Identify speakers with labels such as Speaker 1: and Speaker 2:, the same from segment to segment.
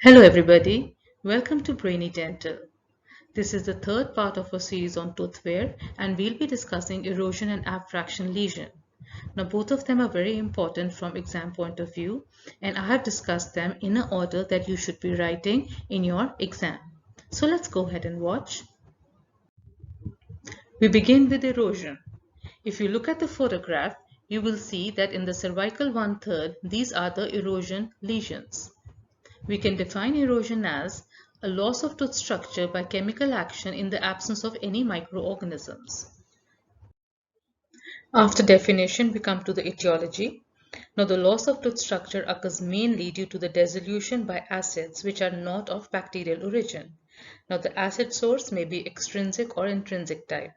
Speaker 1: Hello, everybody. Welcome to Brainy Dental. This is the third part of a series on tooth wear, and we'll be discussing erosion and abfraction lesion. Now, both of them are very important from exam point of view, and I have discussed them in an order that you should be writing in your exam. So let's go ahead and watch. We begin with erosion. If you look at the photograph, you will see that in the cervical 1/3, these are the erosion lesions. We can define erosion as a loss of tooth structure by chemical action in the absence of any microorganisms. After definition, we come to the etiology. Now, the loss of tooth structure occurs mainly due to the dissolution by acids which are not of bacterial origin. Now, the acid source may be extrinsic or intrinsic type.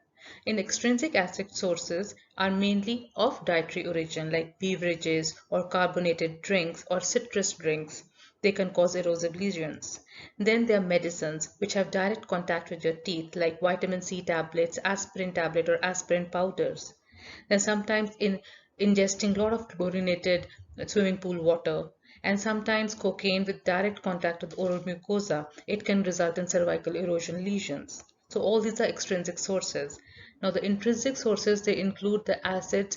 Speaker 1: In extrinsic acid sources are mainly of dietary origin like beverages or carbonated drinks or citrus drinks. They can cause erosive lesions. Then there are medicines which have direct contact with your teeth like vitamin C tablets, aspirin tablet or aspirin powders. Then sometimes in ingesting a lot of chlorinated swimming pool water and sometimes cocaine with direct contact with oral mucosa, it can result in cervical erosion lesions. So all these are extrinsic sources. Now the intrinsic sources, they include the acids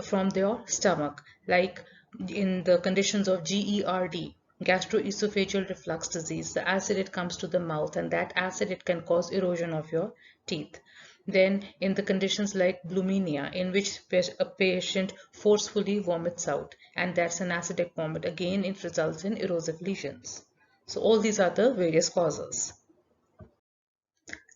Speaker 1: from your stomach, like in the conditions of GERD, gastroesophageal reflux disease. The acid, it comes to the mouth, and that acid, it can cause erosion of your teeth. Then in the conditions like bulimia, in which a patient forcefully vomits out, and that's an acidic vomit, again it results in erosive lesions. So all these are the various causes.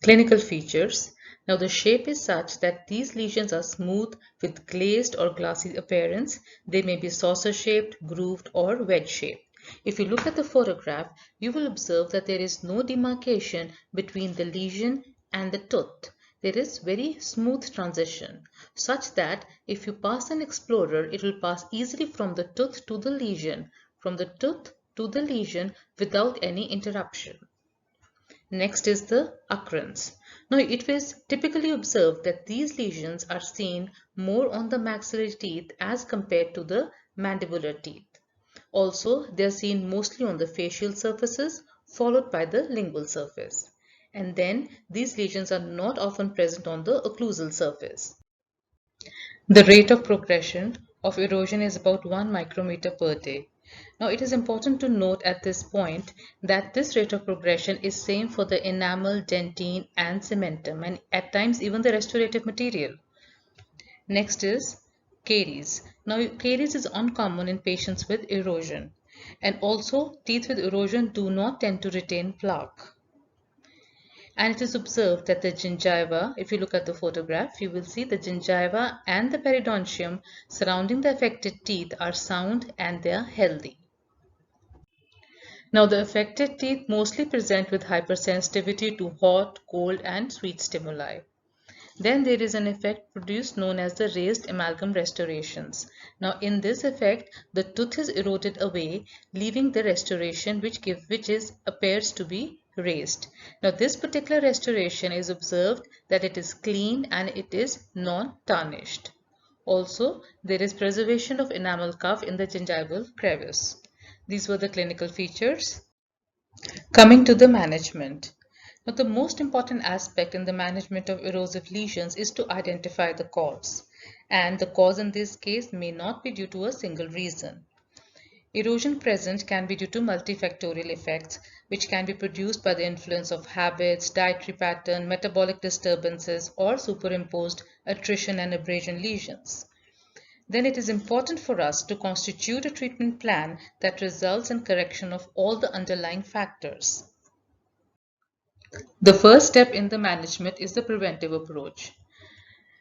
Speaker 1: Clinical features. Now the shape is such that these lesions are smooth with glazed or glassy appearance. They may be saucer shaped, grooved or wedge shaped. If you look at the photograph, you will observe that there is no demarcation between the lesion and the tooth. There is very smooth transition such that if you pass an explorer, it will pass easily from the tooth to the lesion, from the tooth to the lesion without any interruption. Next is the occurrence. Now, it was typically observed that these lesions are seen more on the maxillary teeth as compared to the mandibular teeth. Also, they are seen mostly on the facial surfaces, followed by the lingual surface. And then, these lesions are not often present on the occlusal surface. The rate of progression of erosion is about 1 micrometer per day. Now it is important to note at this point that this rate of progression is same for the enamel, dentine and cementum, and at times even the restorative material. Next is caries. Now caries is uncommon in patients with erosion, and also teeth with erosion do not tend to retain plaque. And it is observed that the gingiva, if you look at the photograph, you will see the gingiva and the periodontium surrounding the affected teeth are sound and they are healthy. Now the affected teeth mostly present with hypersensitivity to hot, cold and sweet stimuli. Then there is an effect produced known as the raised amalgam restorations. Now in this effect, the tooth is eroded away, leaving the restoration which appears to be raised. Now this particular restoration is observed that it is clean and it is non-tarnished. Also, there is preservation of enamel cuff in the gingival crevice. These were the clinical features. Coming to the management. Now, the most important aspect in the management of erosive lesions is to identify the cause. And the cause in this case may not be due to a single reason. Erosion present can be due to multifactorial effects, which can be produced by the influence of habits, dietary pattern, metabolic disturbances, or superimposed attrition and abrasion lesions. Then it is important for us to constitute a treatment plan that results in correction of all the underlying factors. The first step in the management is the preventive approach.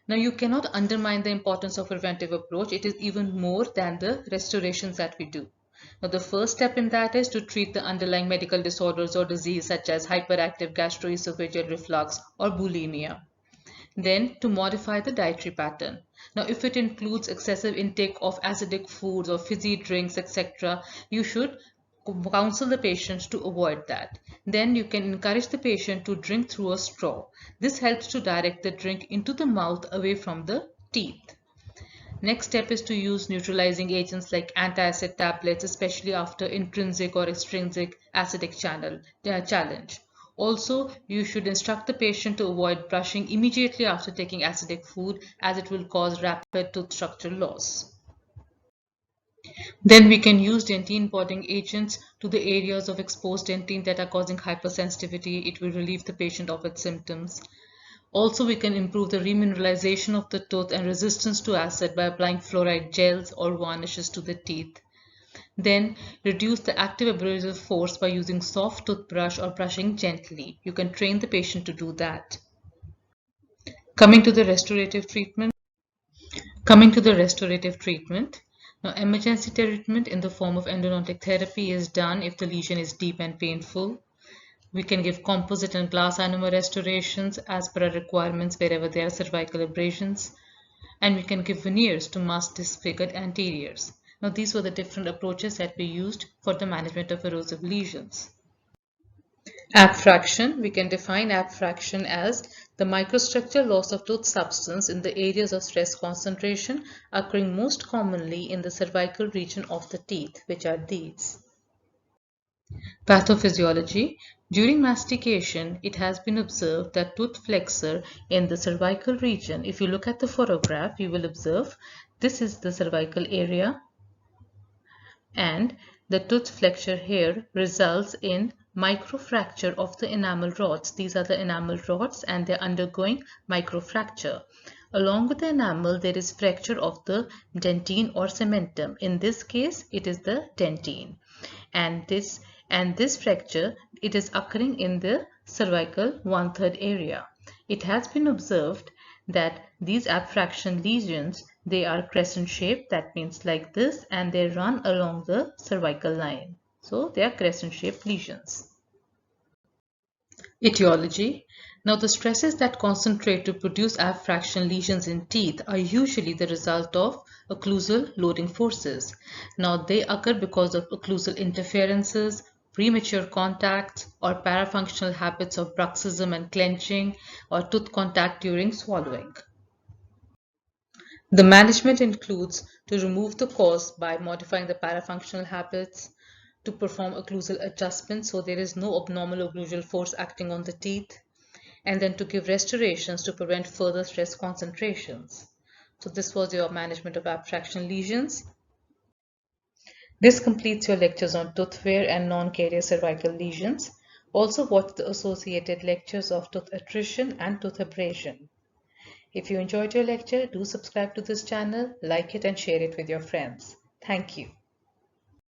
Speaker 1: Now, you cannot undermine the importance of preventive approach. It is even more than the restorations that we do. Now, the first step in that is to treat the underlying medical disorders or disease such as hyperactive gastroesophageal reflux or bulimia. Then to modify the dietary pattern. Now, if it includes excessive intake of acidic foods or fizzy drinks, etc., you should counsel the patient to avoid that. Then you can encourage the patient to drink through a straw. This helps to direct the drink into the mouth away from the teeth. Next step is to use neutralizing agents like antacid tablets, especially after intrinsic or extrinsic acidic challenge. Also, you should instruct the patient to avoid brushing immediately after taking acidic food, as it will cause rapid tooth structure loss. Then we can use dentine podding agents to the areas of exposed dentine that are causing hypersensitivity. It will relieve the patient of its symptoms. Also, we can improve the remineralization of the tooth and resistance to acid by applying fluoride gels or varnishes to the teeth. Then, reduce the active abrasive force by using soft toothbrush or brushing gently. You can train the patient to do that. Coming to the restorative treatment. Now, emergency treatment in the form of endodontic therapy is done if the lesion is deep and painful. We can give composite and glass ionomer restorations as per our requirements wherever there are cervical abrasions. And we can give veneers to mask disfigured anteriors. Now, these were the different approaches that we used for the management of erosive lesions. Abfraction. We can define abfraction as the microstructure loss of tooth substance in the areas of stress concentration occurring most commonly in the cervical region of the teeth, which are these. Pathophysiology. During mastication, it has been observed that tooth flexor in the cervical region, if you look at the photograph, you will observe this is the cervical area, and the tooth flexure here results in microfracture of the enamel rods. These are the enamel rods and they're undergoing microfracture. Along with the enamel, there is fracture of the dentine or cementum. In this case, it is the dentine. And this fracture, it is occurring in the cervical 1/3 area. It has been observed that these abfraction lesions, they are crescent shaped, that means like this, and they run along the cervical line. So they are crescent shaped lesions. Etiology. Now, the stresses that concentrate to produce abfraction lesions in teeth are usually the result of occlusal loading forces. Now, they occur because of occlusal interferences, premature contacts, or parafunctional habits of bruxism and clenching, or tooth contact during swallowing. The management includes to remove the cause by modifying the parafunctional habits, to perform occlusal adjustments so there is no abnormal occlusal force acting on the teeth, and then to give restorations to prevent further stress concentrations. So this was your management of abfraction lesions. This completes your lectures on tooth wear and non-carious cervical lesions. Also watch the associated lectures of tooth attrition and tooth abrasion. If you enjoyed your lecture, do subscribe to this channel, like it and share it with your friends. Thank you.